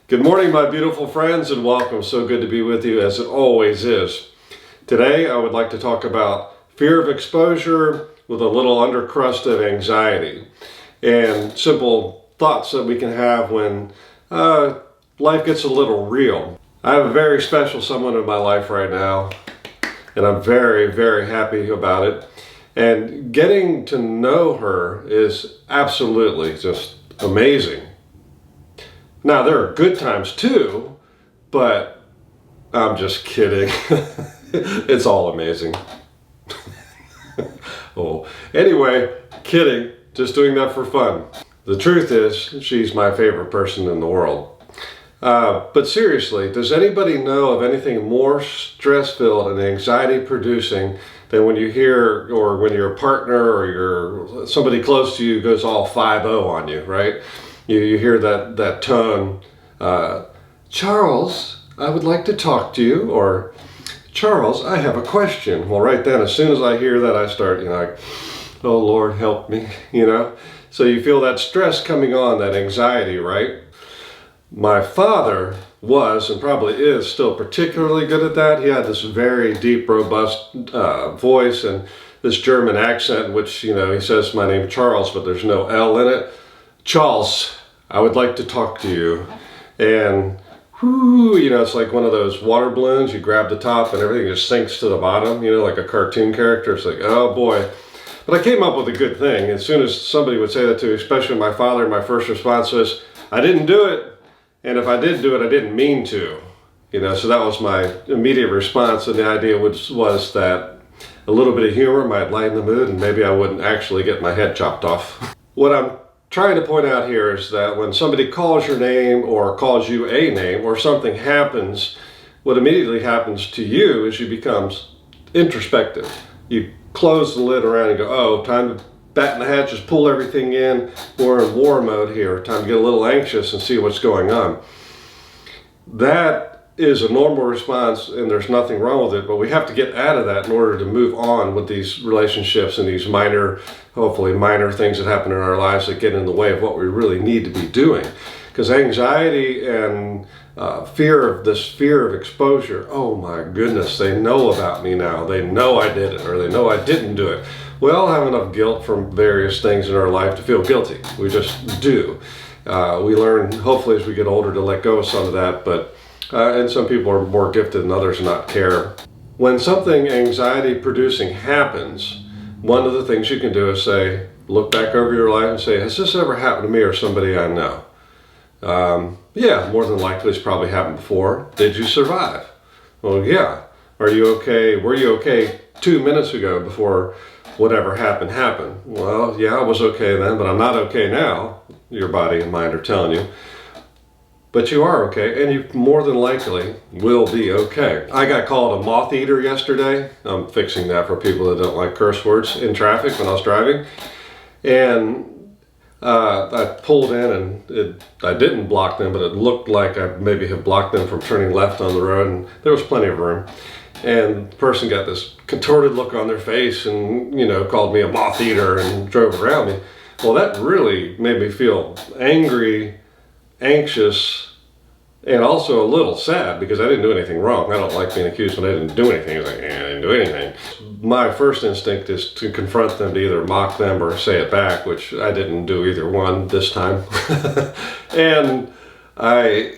Good morning, my beautiful friends, and welcome. So good to be with you, as it always is. Today, I would like to talk about fear of exposure with a little undercrust of anxiety and simple thoughts that we can have when life gets a little real. I have a very special someone in my life right now, and I'm very, very happy about it. And getting to know her is absolutely just amazing. Now, there are good times too, but I'm just kidding. It's all amazing. Oh, anyway, kidding. Just doing that for fun. The truth is, she's my favorite person in the world. But seriously, does anybody know of anything more stress-filled and anxiety-producing than when you hear, or when your partner or somebody close to you goes all 5-0 on you, right? You hear that tone, Charles, I would like to talk to you, or Charles, I have a question. Well, right then, as soon as I hear that, I start, like, oh Lord, help me, So you feel that stress coming on, that anxiety, right? My father was, and probably is still particularly good at that. He had this very deep, robust voice and this German accent, which, he says my name Charles, but there's no L in it. Charles, I would like to talk to you. And whoo, it's like one of those water balloons. You grab the top and everything just sinks to the bottom, like a cartoon character. It's like, oh boy. But I came up with a good thing. As soon as somebody would say that to me, especially my father, my first response was, I didn't do it. And if I did do it, I didn't mean to. So that was my immediate response. And the idea was that a little bit of humor might lighten the mood and maybe I wouldn't actually get my head chopped off. What I'm trying to point out here is that when somebody calls your name or calls you a name or something happens, what immediately happens to you is you become introspective. You close the lid around and go, oh, time to batten the hatches, pull everything in. We're in war mode here. Time to get a little anxious and see what's going on. That is a normal response and there's nothing wrong with it, but we have to get out of that in order to move on with these relationships and these hopefully minor things that happen in our lives that get in the way of what we really need to be doing. Because anxiety and fear of exposure, oh my goodness, they know about me now. They know I did it or they know I didn't do it. We all have enough guilt from various things in our life to feel guilty. We just do. We learn, hopefully, as we get older to let go of some of that, but and some people are more gifted than others and not care. When something anxiety-producing happens, one of the things you can do is say, look back over your life and say, has this ever happened to me or somebody I know? Yeah, more than likely it's probably happened before. Did you survive? Well, yeah. Are you okay? Were you okay 2 minutes ago before whatever happened? Well, yeah, I was okay then, but I'm not okay now. Your body and mind are telling you. But you are okay, and you more than likely will be okay. I got called a moth eater yesterday. I'm fixing that for people that don't like curse words in traffic when I was driving. And I pulled in and I didn't block them, but it looked like I maybe have blocked them from turning left on the road, and there was plenty of room. And the person got this contorted look on their face and, called me a moth eater and drove around me. Well, that really made me feel angry, anxious, and also a little sad because I didn't do anything wrong. I don't like being accused when I didn't do anything. It's like, I didn't do anything. My first instinct is to confront them, to either mock them or say it back, which I didn't do either one this time. And I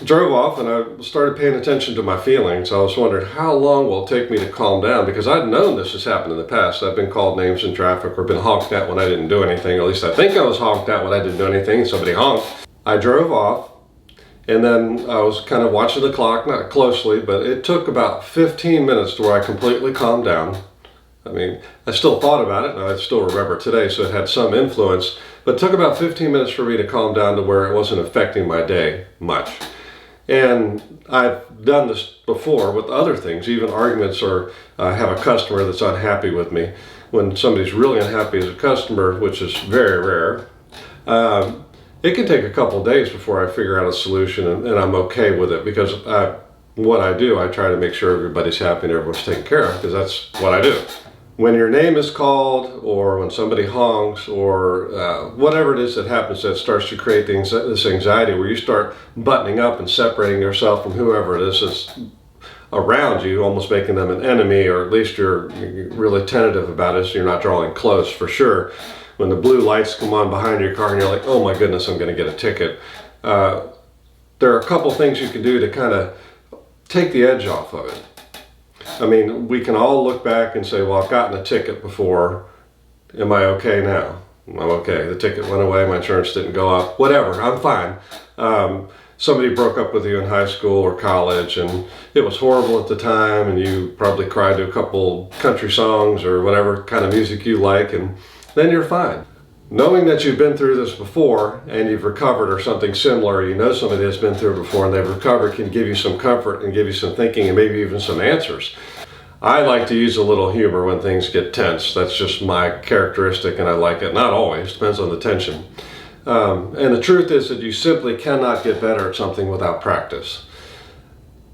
drove off and I started paying attention to my feelings. I was wondering how long will it take me to calm down, because I'd known this has happened in the past. I've been called names in traffic or been honked at when I didn't do anything. At least I think I was honked at when I didn't do anything. Somebody honked. I drove off. And then I was kind of watching the clock, not closely, but it took about 15 minutes to where I completely calmed down. I mean, I still thought about it, and I still remember today, so it had some influence. But it took about 15 minutes for me to calm down to where it wasn't affecting my day much. And I've done this before with other things, even arguments, or I have a customer that's unhappy with me. When somebody's really unhappy as a customer, which is very rare, it can take a couple days before I figure out a solution, and I'm okay with it, because what I do, I try to make sure everybody's happy and everyone's taken care of, because that's what I do. when your name is called, or when somebody honks, or whatever it is that happens that starts to create this anxiety where you start buttoning up and separating yourself from whoever it is that's around you, almost making them an enemy, or at least you're really tentative about it, so you're not drawing close for sure. When the blue lights come on behind your car and you're like, oh my goodness, I'm going to get a ticket. There are a couple things you can do to kind of take the edge off of it. I mean, we can all look back and say, well, I've gotten a ticket before. Am I okay now? I'm okay. The ticket went away. My insurance didn't go up. Whatever. I'm fine. Somebody broke up with you in high school or college and it was horrible at the time, and you probably cried to a couple country songs or whatever kind of music you like, and then you're fine. Knowing that you've been through this before and you've recovered, or something similar, you know somebody that's been through it before and they've recovered, can give you some comfort and give you some thinking and maybe even some answers. I like to use a little humor when things get tense. That's just my characteristic and I like it. Not always, depends on the tension. And the truth is that you simply cannot get better at something without practice.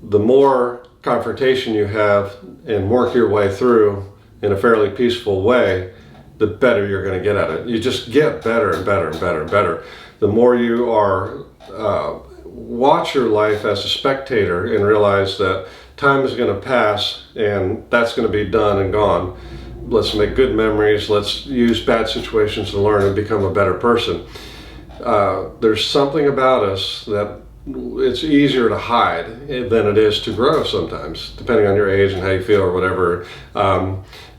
The more confrontation you have and work your way through in a fairly peaceful way, the better you're going to get at it. You just get better and better and better and better. The more you are, watch your life as a spectator and realize that time is going to pass and that's going to be done and gone. Let's make good memories. Let's use bad situations to learn and become a better person. There's something about us that it's easier to hide than it is to grow sometimes, depending on your age and how you feel or whatever.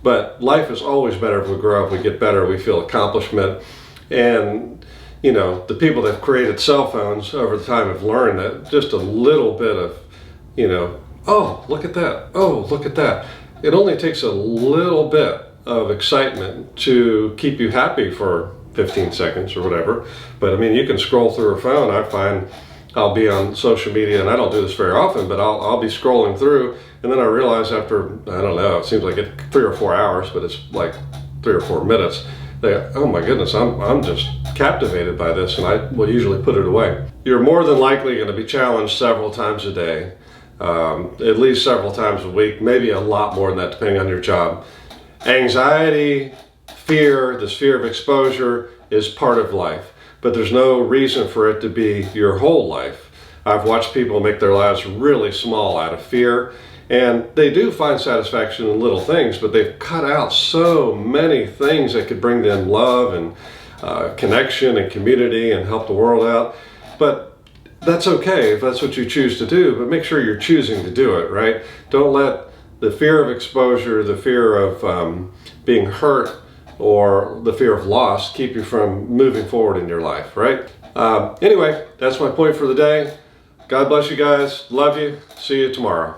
But life is always better if we grow up, we get better, we feel accomplishment. And, you know, the people that have created cell phones over the time have learned that just a little bit of, you know, oh, look at that. Oh, look at that. It only takes a little bit of excitement to keep you happy for 15 seconds or whatever. But I mean, you can scroll through a phone. I find I'll be on social media, and I don't do this very often, but I'll be scrolling through, and then I realize after, I don't know, it seems like 3 or 4 hours, but it's like 3 or 4 minutes, that, oh my goodness, I'm just captivated by this, and I will usually put it away. You're more than likely going to be challenged several times a day, at least several times a week, maybe a lot more than that depending on your job. Anxiety, fear, this fear of exposure is part of life. But there's no reason for it to be your whole life. I've watched people make their lives really small out of fear, and they do find satisfaction in little things, but they've cut out so many things that could bring them love and connection and community and help the world out. But that's okay if that's what you choose to do, but make sure you're choosing to do it, right? Don't let the fear of exposure, the fear of being hurt, or the fear of loss keep you from moving forward in your life, right? Anyway, that's my point for the day. God bless you guys. Love you. See you tomorrow.